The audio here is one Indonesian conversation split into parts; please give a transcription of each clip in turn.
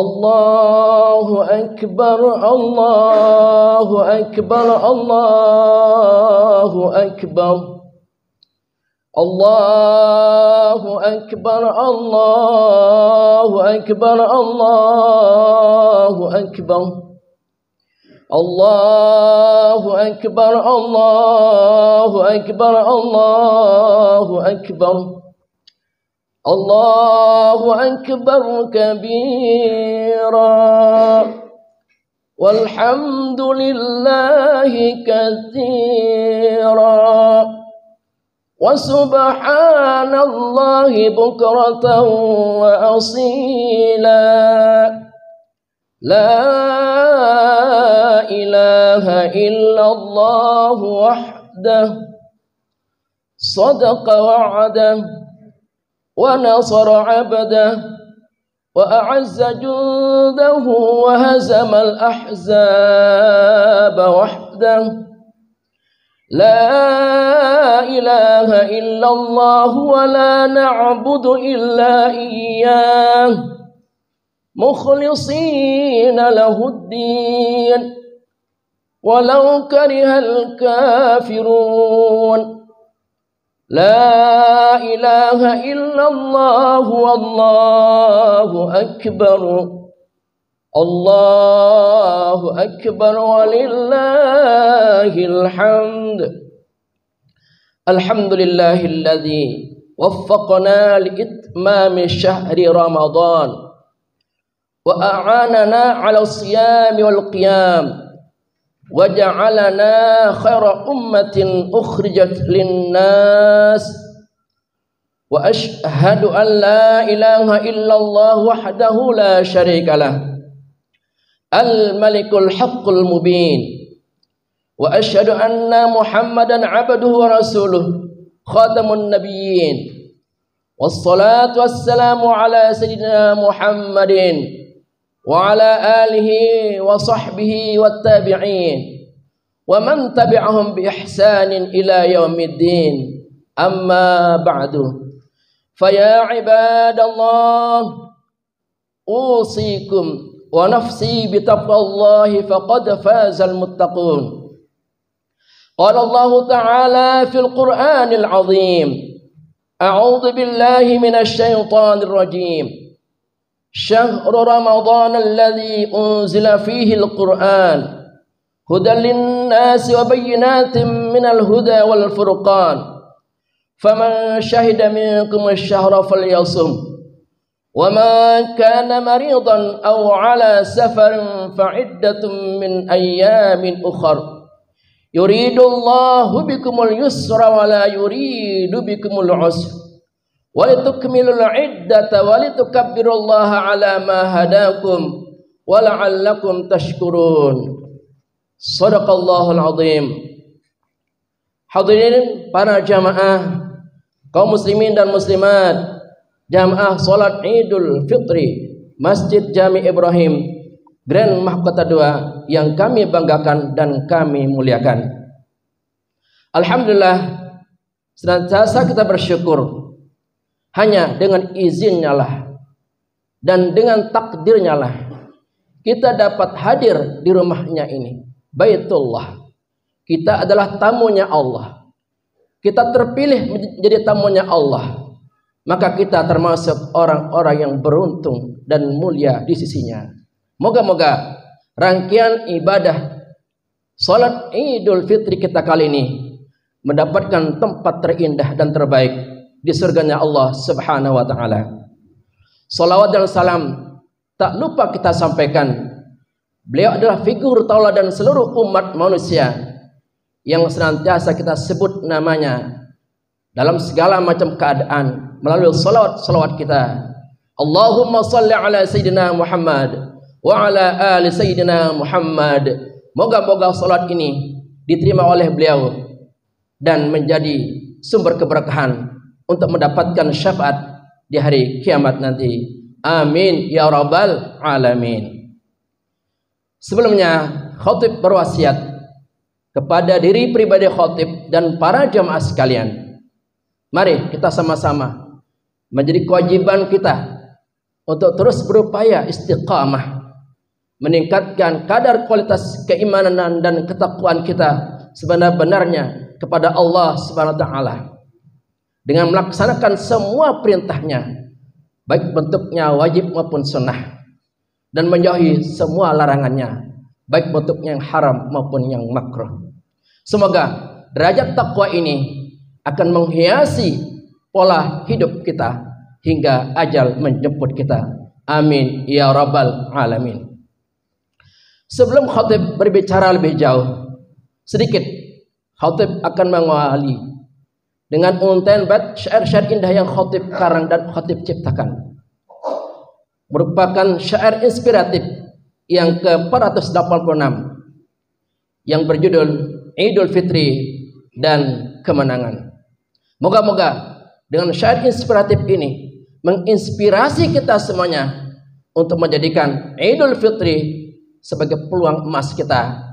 الله أكبر الله أكبر الله أكبر الله أكبر الله أكبر الله أكبر الله أكبر الله أكبر الله أكبر الله أكبر كبيرا والحمد لله كثيرا وسبحان الله بكرة وأصيلا لا إله إلا الله وحده صدق وعده ونصر عبده وأعز جنده وهزم الأحزاب وحده لا إله إلا الله ولا نعبد إلا إياه مخلصين له الدين ولو كره الكافرون لا إله إلا الله والله أكبر الله أكبر ولله الحمد الحمد لله الذي وفقنا لإتمام شهر رمضان وأعاننا على الصيام والقيام وجعلنا خير أمة أخرجت للناس وأشهد أن لا إله إلا الله وحده لا شريك له الملك الحق المبين وأشهد أن محمدا عبده ورسوله خاتم النبيين والصلاة والسلام على سيدنا محمد وعلى آله وصحبه والتابعين ومن تبعهم بإحسان إلى يوم الدين أما بعد فيا عباد الله أوصيكم ونفسي بتقوى الله فقد فاز المتقون قال الله تعالى في القرآن العظيم أعوذ بالله من الشيطان الرجيم شهر رمضان الذي أنزل فيه القرآن هدى للناس وبينات من الهدى والفرقان فمن شهد منكم الشهر فليصم وما كان مريضا أو على سفر فعدة من أيام أخر يريد الله بكم اليسر ولا يريد بكم العسر ولتكملوا العدة ولتكبروا الله على ما هداكم ولعلكم تشكرون صدق الله العظيم. Hadirin para jamaah kaum muslimin dan muslimat, jamaah salat Idul Fitri Masjid Jami Ibrahim Grand Mahkota 2 yang kami banggakan dan kami muliakan. Alhamdulillah, senantiasa kita bersyukur. Hanya dengan izinnya lah dan dengan takdirnya lah kita dapat hadir di rumahnya ini, Baitullah. Kita adalah tamunya Allah. Kita terpilih menjadi tamunya Allah. Maka kita termasuk orang-orang yang beruntung dan mulia di sisinya. Moga-moga rangkaian ibadah salat Idul Fitri kita kali ini mendapatkan tempat terindah dan terbaik di surganya Allah Subhanahu wa ta'ala. Salawat dan salam tak lupa kita sampaikan. Beliau adalah figur tauladan seluruh umat manusia yang senantiasa kita sebut namanya dalam segala macam keadaan melalui salawat kita. Allahumma salli ala Sayyidina Muhammad wa ala ali Sayyidina Muhammad. Moga-moga salat ini diterima oleh beliau dan menjadi sumber keberkahan untuk mendapatkan syafaat di hari kiamat nanti. Amin ya rabbal alamin. Sebelumnya khatib berwasiat kepada diri pribadi khatib dan para jamaah sekalian. Mari kita sama-sama menjadi kewajiban kita untuk terus berupaya istiqamah, meningkatkan kadar kualitas keimanan dan ketakwaan kita sebenar-benarnya kepada Allah Subhanahu wa taala dengan melaksanakan semua perintahnya, baik bentuknya wajib maupun sunnah, dan menjauhi semua larangannya, baik bentuknya yang haram maupun yang makruh. Semoga derajat takwa ini akan menghiasi pola hidup kita hingga ajal menjemput kita. Amin ya rabbal alamin. Sebelum khatib berbicara lebih jauh, sedikit khatib akan mengawali dengan untayan bait syair-syair indah yang khatib karang dan khatib ciptakan. Merupakan syair inspiratif yang ke-486 yang berjudul Idul Fitri dan Kemenangan. Moga-moga dengan syair inspiratif ini menginspirasi kita semuanya untuk menjadikan Idul Fitri sebagai peluang emas kita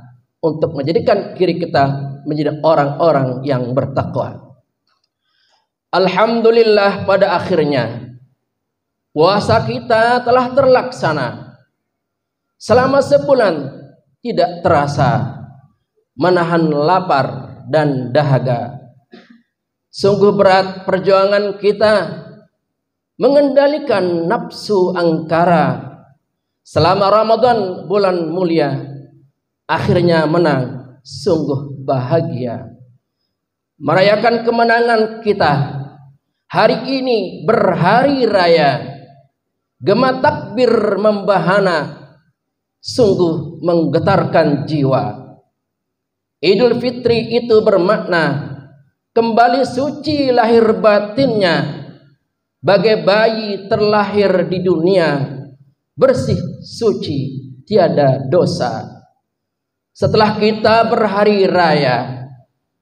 untuk menjadikan diri kita menjadi orang-orang yang bertakwa. Alhamdulillah, pada akhirnya puasa kita telah terlaksana. Selama sebulan tidak terasa menahan lapar dan dahaga. Sungguh berat perjuangan kita mengendalikan nafsu angkara. Selama Ramadan, bulan mulia, akhirnya menang, sungguh bahagia. Merayakan kemenangan kita hari ini berhari raya. Gema takbir membahana, sungguh menggetarkan jiwa. Idul Fitri itu bermakna kembali suci lahir batinnya, bagai bayi terlahir di dunia, bersih suci tiada dosa. Setelah kita berhari raya,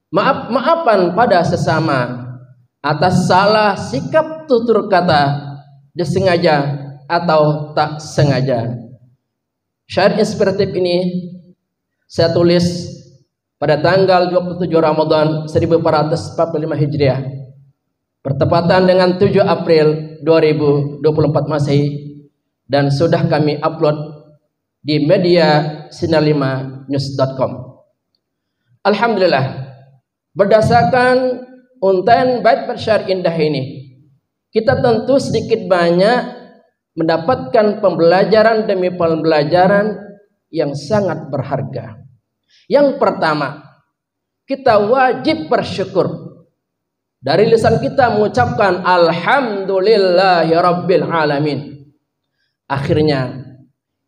maaf-maafan pada sesama atas salah sikap tutur kata, disengaja atau tak sengaja. Syair inspiratif ini saya tulis pada tanggal 27 Ramadan 1445 Hijriah, bertepatan dengan 7 April 2024 Masehi, dan sudah kami upload di media sinar5news.com. Alhamdulillah, berdasarkan untayan bait syair indah ini, kita tentu sedikit banyak mendapatkan pembelajaran demi pembelajaran yang sangat berharga. Yang pertama, kita wajib bersyukur. Dari lisan kita mengucapkan Alhamdulillahirabbil alamin. Akhirnya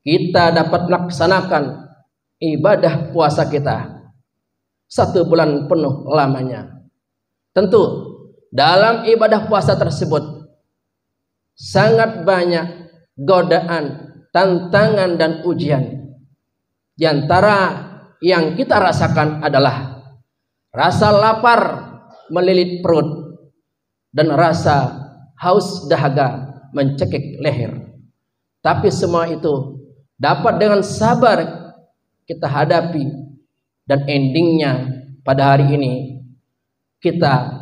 kita dapat melaksanakan ibadah puasa kita 1 bulan penuh lamanya. Tentu dalam ibadah puasa tersebut sangat banyak godaan, tantangan dan ujian. Di antara yang kita rasakan adalah rasa lapar melilit perut dan rasa haus dahaga mencekik leher. Tapi semua itu dapat dengan sabar kita hadapi, dan endingnya pada hari ini kita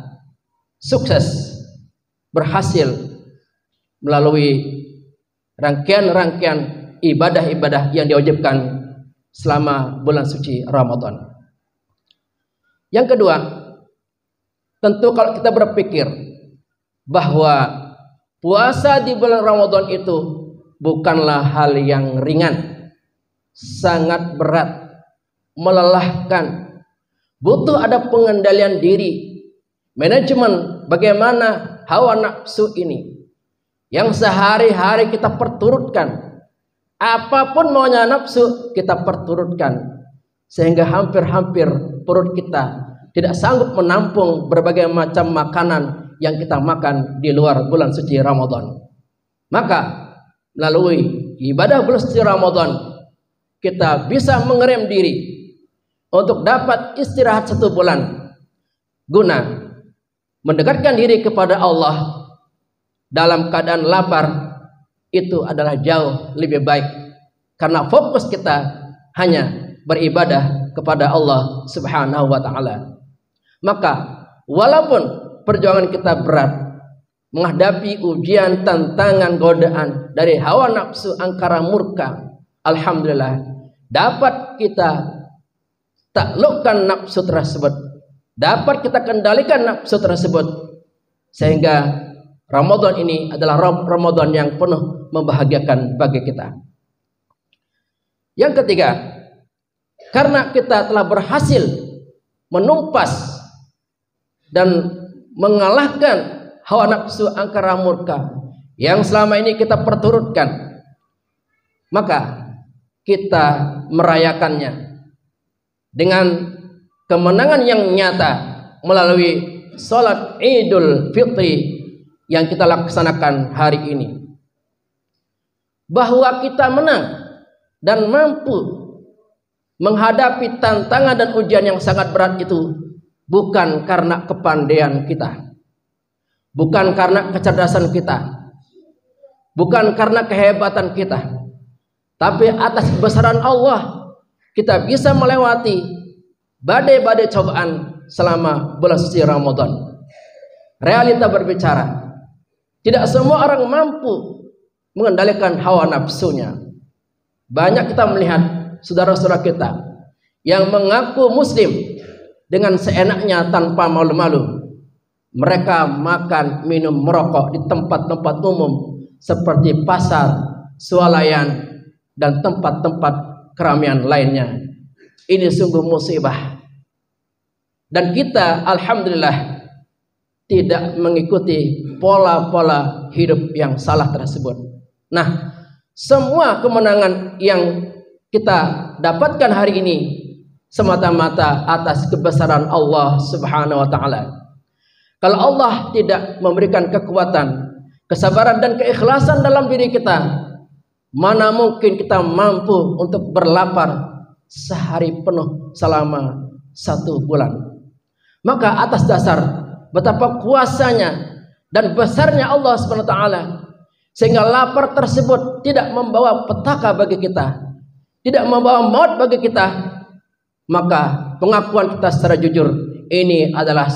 sukses berhasil melalui rangkaian-rangkaian ibadah-ibadah yang diwajibkan selama bulan suci Ramadan. Yang kedua, tentu kalau kita berpikir bahwa puasa di bulan Ramadan itu bukanlah hal yang ringan, sangat berat, melelahkan, butuh ada pengendalian diri, manajemen bagaimana hawa nafsu ini yang sehari-hari kita perturutkan. Apapun maunya nafsu kita perturutkan, sehingga hampir-hampir perut kita tidak sanggup menampung berbagai macam makanan yang kita makan di luar bulan suci Ramadan. Maka melalui ibadah bulan suci Ramadan kita bisa mengerem diri untuk dapat istirahat 1 bulan, guna mendekatkan diri kepada Allah dalam keadaan lapar. Itu adalah jauh lebih baik, karena fokus kita hanya beribadah kepada Allah Subhanahu wa taala. Maka walaupun perjuangan kita berat, menghadapi ujian, tantangan, godaan dari hawa nafsu, angkara murka, alhamdulillah dapat kita taklukkan nafsu tersebut, dapat kita kendalikan nafsu tersebut, sehingga Ramadan ini adalah Ramadan yang penuh membahagiakan bagi kita. Yang ketiga, karena kita telah berhasil menumpas dan mengalahkan hawa nafsu, angkara murka yang selama ini kita perturutkan, maka kita merayakannya dengan kemenangan yang nyata melalui salat Idul Fitri yang kita laksanakan hari ini. Bahwa kita menang dan mampu menghadapi tantangan dan ujian yang sangat berat itu bukan karena kepandaian kita, bukan karena kecerdasan kita, bukan karena kehebatan kita, tapi atas kebesaran Allah kita bisa melewati badai-badai cobaan selama bulan suci Ramadan. Realita berbicara, tidak semua orang mampu mengendalikan hawa nafsunya. Banyak kita melihat saudara-saudara kita yang mengaku muslim dengan seenaknya tanpa malu-malu. Mereka makan, minum, merokok di tempat-tempat umum seperti pasar, swalayan, dan tempat-tempat keramaian lainnya. Ini sungguh musibah. Dan kita alhamdulillah tidak mengikuti pola-pola hidup yang salah tersebut. Nah, semua kemenangan yang kita dapatkan hari ini semata-mata atas kebesaran Allah Subhanahu wa taala. Kalau Allah tidak memberikan kekuatan, kesabaran dan keikhlasan dalam diri kita, mana mungkin kita mampu untuk berlapar sehari penuh selama 1 bulan. Maka atas dasar betapa kuasanya dan besarnya Allah Subhanahu wa taala, sehingga lapar tersebut tidak membawa petaka bagi kita, tidak membawa maut bagi kita, maka pengakuan kita secara jujur ini adalah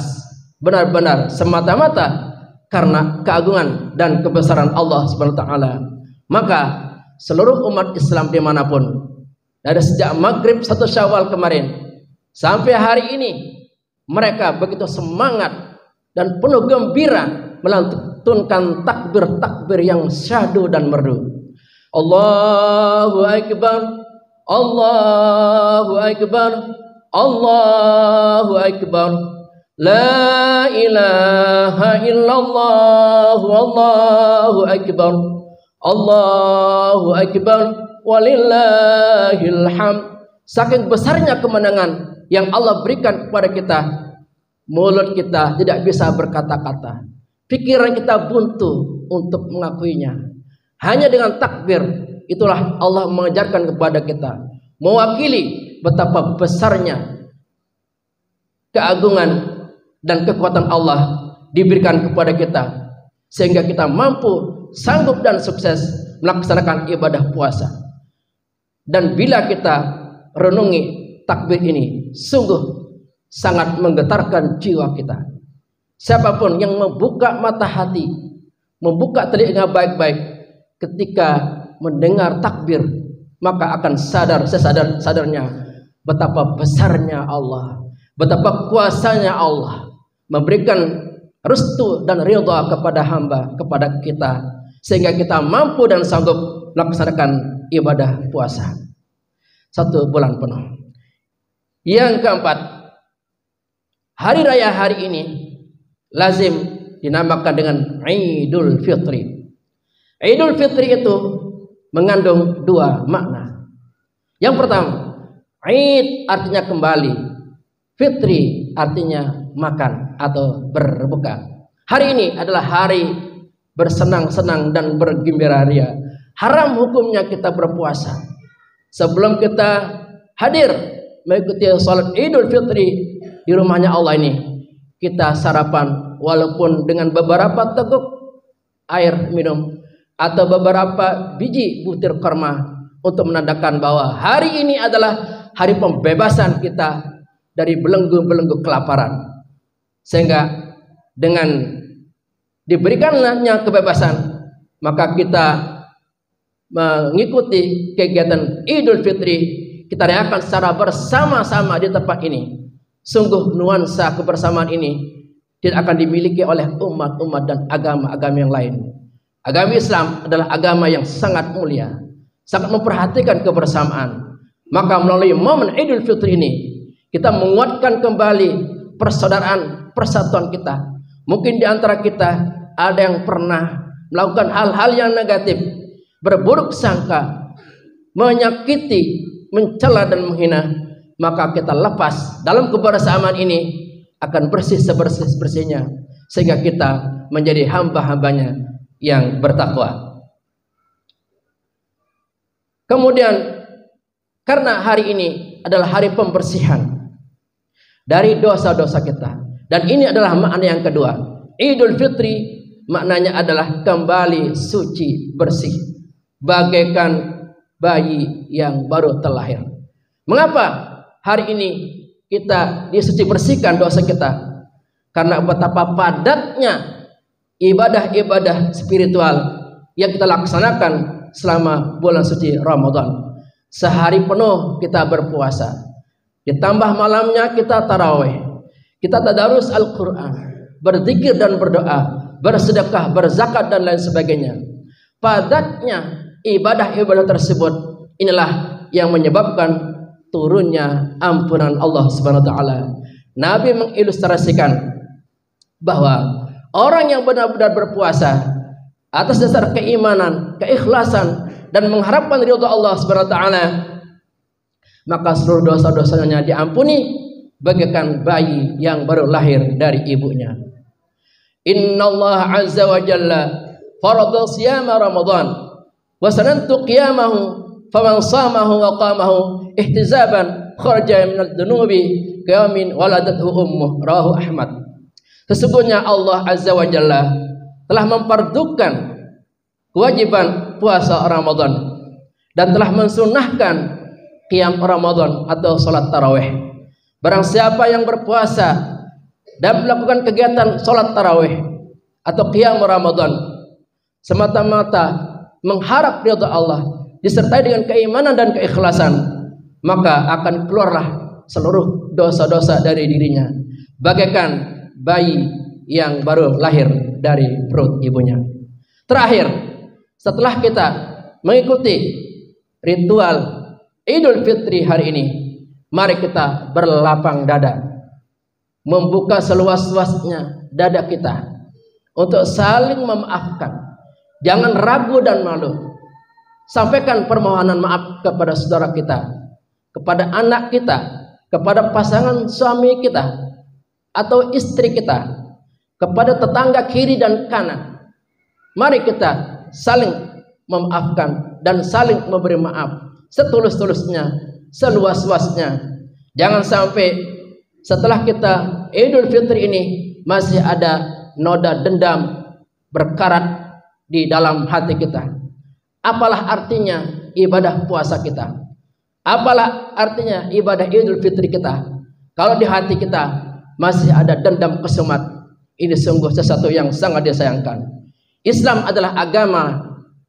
benar-benar semata-mata karena keagungan dan kebesaran Allah Subhanahu wa taala. Maka seluruh umat Islam dimanapun, dari sejak maghrib 1 Syawal kemarin sampai hari ini, mereka begitu semangat dan penuh gembira melantunkan takbir-takbir yang syahdu dan merdu. Allahu Akbar, Allahu Akbar, Allahu Akbar, la ilaha illallah, Allahu Akbar, Allahu Akbar, walillahil hamd. Saking besarnya kemenangan yang Allah berikan kepada kita, mulut kita tidak bisa berkata-kata, pikiran kita buntu untuk mengakuinya. Hanya dengan takbir itulah Allah mengajarkan kepada kita, mewakili betapa besarnya keagungan dan kekuatan Allah diberikan kepada kita, sehingga kita mampu, sanggup dan sukses melaksanakan ibadah puasa. Dan bila kita renungi takbir ini, sungguh sangat menggetarkan jiwa kita. Siapapun yang membuka mata hati, membuka telinga baik-baik ketika mendengar takbir, maka akan sesadar-sadarnya betapa besarnya Allah, betapa kuasanya Allah memberikan restu dan ridha kepada hamba, kepada kita, sehingga kita mampu dan sanggup melaksanakan ibadah puasa 1 bulan penuh. Yang keempat, hari raya hari ini lazim dinamakan dengan Idul Fitri. Idul Fitri itu mengandung 2 makna. Yang pertama, Id artinya kembali, Fitri artinya makan atau berbuka. Hari ini adalah hari bersenang-senang dan bergembira ria. Haram hukumnya kita berpuasa. Sebelum kita hadir mengikuti salat Idul Fitri di rumahnya Allah ini, kita sarapan walaupun dengan beberapa teguk air minum atau beberapa biji butir kurma untuk menandakan bahwa hari ini adalah hari pembebasan kita dari belenggu-belenggu kelaparan. Sehingga dengan diberikannya kebebasan, maka kita mengikuti kegiatan Idul Fitri, kita rayakan secara bersama-sama di tempat ini. Sungguh nuansa kebersamaan ini tidak akan dimiliki oleh umat-umat dan agama-agama yang lain. Agama Islam adalah agama yang sangat mulia, sangat memperhatikan kebersamaan. Maka melalui momen Idul Fitri ini, kita menguatkan kembali persaudaraan, persatuan kita. Mungkin di antara kita ada yang pernah melakukan hal-hal yang negatif, berburuk sangka, menyakiti, mencela dan menghina. Maka kita lepas dalam kebersamaan ini, akan bersih sebersih-bersihnya, sehingga kita menjadi hamba-hambanya yang bertakwa. Kemudian, karena hari ini adalah hari pembersihan dari dosa-dosa kita, dan ini adalah makna yang kedua. Idul Fitri maknanya adalah kembali suci, bersih, bagaikan bayi yang baru terlahir. Mengapa hari ini kita disuci bersihkan dosa kita? Karena betapa padatnya ibadah-ibadah spiritual yang kita laksanakan selama bulan suci Ramadan. Sehari penuh kita berpuasa, ditambah malamnya kita tarawih, kita tadarus Al-Quran, berzikir dan berdoa, bersedekah, berzakat dan lain sebagainya. Padatnya ibadah-ibadah tersebut inilah yang menyebabkan turunnya ampunan Allah Subhanahu wa taala. Nabi mengilustrasikan bahwa orang yang benar-benar berpuasa atas dasar keimanan, keikhlasan dan mengharapkan ridha Allah Subhanahu wa taala, maka seluruh dosa-dosanya diampuni bagaikan bayi yang baru lahir dari ibunya. Innallaha azza wa jalla farada siyama Ramadan wa sanantu qiyamahu faman samahu wa qamahu ihtizaban kharaja minadz dzunubi kayamin waladathu ummuh, rawahu Ahmad. Sesungguhnya Allah azza wa jalla telah memfardukan kewajiban puasa Ramadan dan telah mensunahkan qiyam Ramadan atau salat tarawih. Barang siapa yang berpuasa dan melakukan kegiatan salat tarawih atau qiyam Ramadan semata-mata mengharap ridha Allah disertai dengan keimanan dan keikhlasan, maka akan keluarlah seluruh dosa-dosa dari dirinya bagaikan bayi yang baru lahir dari perut ibunya. Terakhir, setelah kita mengikuti ritual Idul Fitri hari ini, mari kita berlapang dada, membuka seluas-luasnya dada kita untuk saling memaafkan. Jangan ragu dan malu. Sampaikan permohonan maaf kepada saudara kita, kepada anak kita, kepada pasangan suami kita atau istri kita, kepada tetangga kiri dan kanan. Mari kita saling memaafkan dan saling memberi maaf setulus-tulusnya, seluas-luasnya. Jangan sampai setelah kita Idul Fitri ini masih ada noda dendam berkarat di dalam hati kita. Apalah artinya ibadah puasa kita? Apalah artinya ibadah Idul Fitri kita kalau di hati kita masih ada dendam kesumat? Ini sungguh sesuatu yang sangat disayangkan. Islam adalah agama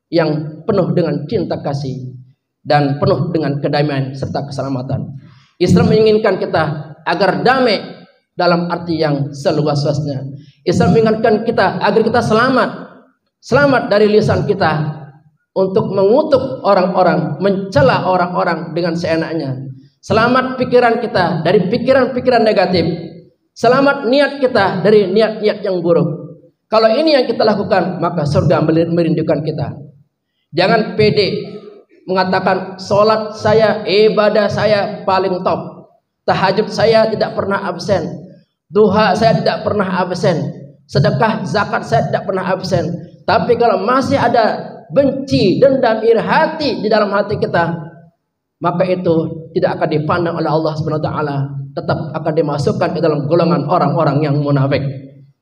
yang penuh dengan cinta kasih dan penuh dengan kedamaian serta keselamatan. Islam menginginkan kita agar damai dalam arti yang seluas-luasnya. Islam menginginkan kita agar kita selamat dari lisan kita untuk mengutuk orang-orang, mencela orang-orang dengan seenaknya. Selamat pikiran kita dari pikiran-pikiran negatif. Selamat niat kita dari niat-niat yang buruk. Kalau ini yang kita lakukan, maka surga merindukan kita. Jangan pede mengatakan sholat saya, ibadah saya paling top, tahajud saya tidak pernah absen, duha saya tidak pernah absen, sedekah zakat saya tidak pernah absen. Tapi kalau masih ada benci, dendam, iri hati di dalam hati kita, maka itu tidak akan dipandang oleh Allah Subhanahu wa taala, tetap akan dimasukkan ke dalam golongan orang-orang yang munafik.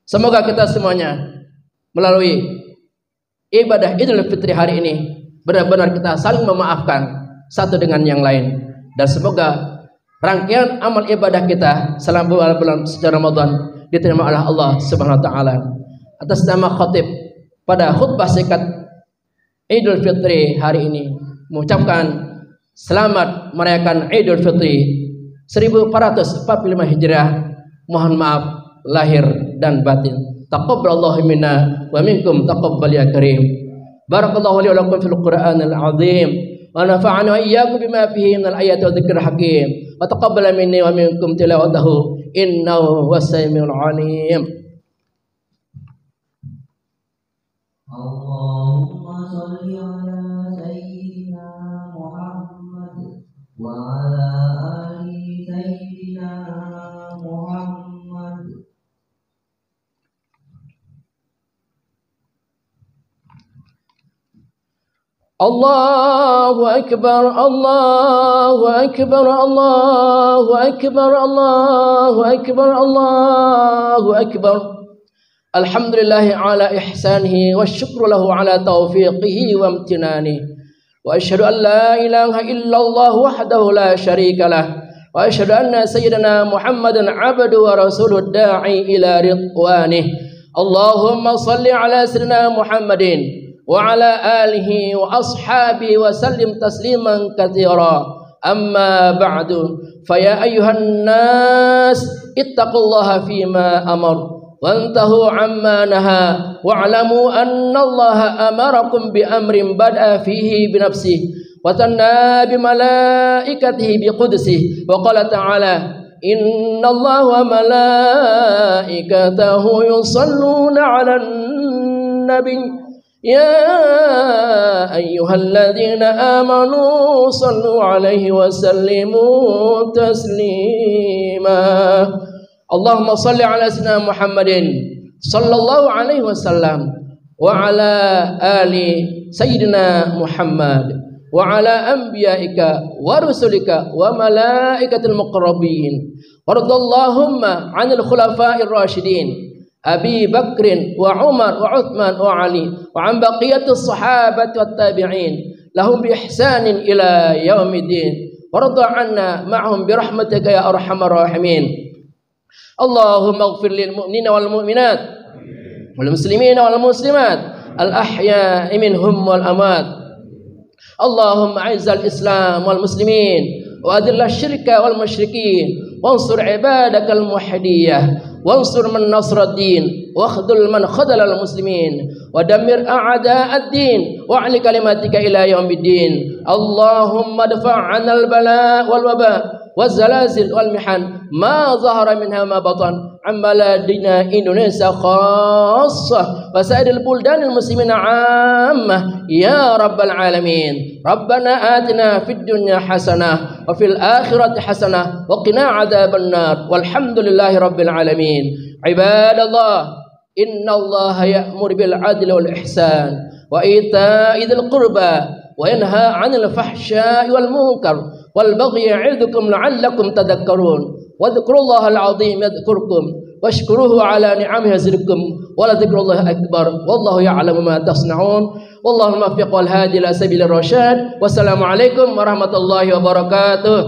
Semoga kita semuanya melalui ibadah Idul Fitri hari ini benar-benar kita saling memaafkan satu dengan yang lain, dan semoga rangkaian amal ibadah kita selama bulan suci Ramadan diterima oleh Allah Subhanahu wa taala. atas nama khatib pada khutbah singkat Idul Fitri hari ini mengucapkan selamat merayakan Idul Fitri 1445 Hijriah. Mohon maaf lahir dan batin. Taqabbalallahu minna wa minkum taqabbal ya karim. Barakallahu li wa lakum fil Qur'anil azim wa nafa'ana wa iyyakum bima fihi minal ayati wa dzikril hakim. Wa taqabbal minni wa minkum tilawatahu innahu was-sami'ul 'alim. Allahumma shalli ala sayyidina Muhammad wa ala ali sayyidina Muhammad. Allahu akbar, Allahu akbar, Allahu akbar, Allahu akbar, Allahu akbar. Alhamdulillahi ala ihsanihi wa syukru lahu ala taufiqihi wa amtinanihi. Wa asyhadu an la ilaha illallah wahdahu la syarika lah. Wa asyhadu anna sayyidina Muhammadan abduhu wa rasuluhu da'i ila ridwanih. Allahumma salli ala sayyidina Muhammadin wa ala alihi wa ashabihi wa sallim tasliman katsira. Amma ba'du. Fa ya ayyuhan nas ittaqullaha fima amar وانتهوا عما نهى واعلموا أن الله أمركم بأمر بدأ فيه بنفسه وثنى بملائكته بقدسه وقال تعالى إن الله وملائكته يصلون على النبي يا أيها الذين آمنوا صلوا عليه وسلموا تسليما Allahumma salli ala sayyidina Muhammadin sallallahu alaihi wasallam wa ala ali sayyidina Muhammad wa ala anbiya'ika wa rusulika wa malaikatil muqarrabin waradallahumma 'anil khulafa'ir rasyidin Abi Bakrin wa Umar wa Uthman wa Ali wa an baqiyatis sahabati wat tabi'in lahum bi ihsanin ila yaumiddin warda 'anna ma'hum bi rahmatika ya arhamar rahimin. Allahumma ighfir lil mu'minina wal mu'minat wal muslimina wal muslimat al ahya'i minhum wal amwat. Allahumma a'izzal islam wal muslimin wa adhillal syirka wal musyrikin wansur ibadakal muwahhidiyah wansur man nasra ad-din wa khudhul man khadhala al muslimin wa dammir a'da ad-din wa 'ali kalimatika ila yaumiddin. Allahumma dfa' 'anal bala wal waba والزلازل والمحن ما ظهر منها ما بطن عن بلادنا إندونيسيا خاصة وسائر البلدان المسلمين عامة يا رب العالمين. ربنا آتنا في الدنيا حسنة وفي الآخرة حسنة وقنا عذاب النار والحمد لله رب العالمين. عباد الله إن الله يأمر بالعدل والإحسان وإيتاء ذي القربى وينهى عن الفحشاء والمنكر والبغي يعظكم لعلكم تذكرون واذكروا الله العظيم يذكركم واشكروه على نعمه يزدكم ولذكر الله أكبر والله يعلم ما تصنعون والله الموفق والهادي إلى سبيل الرشاد. والسلام عليكم ورحمة الله وبركاته.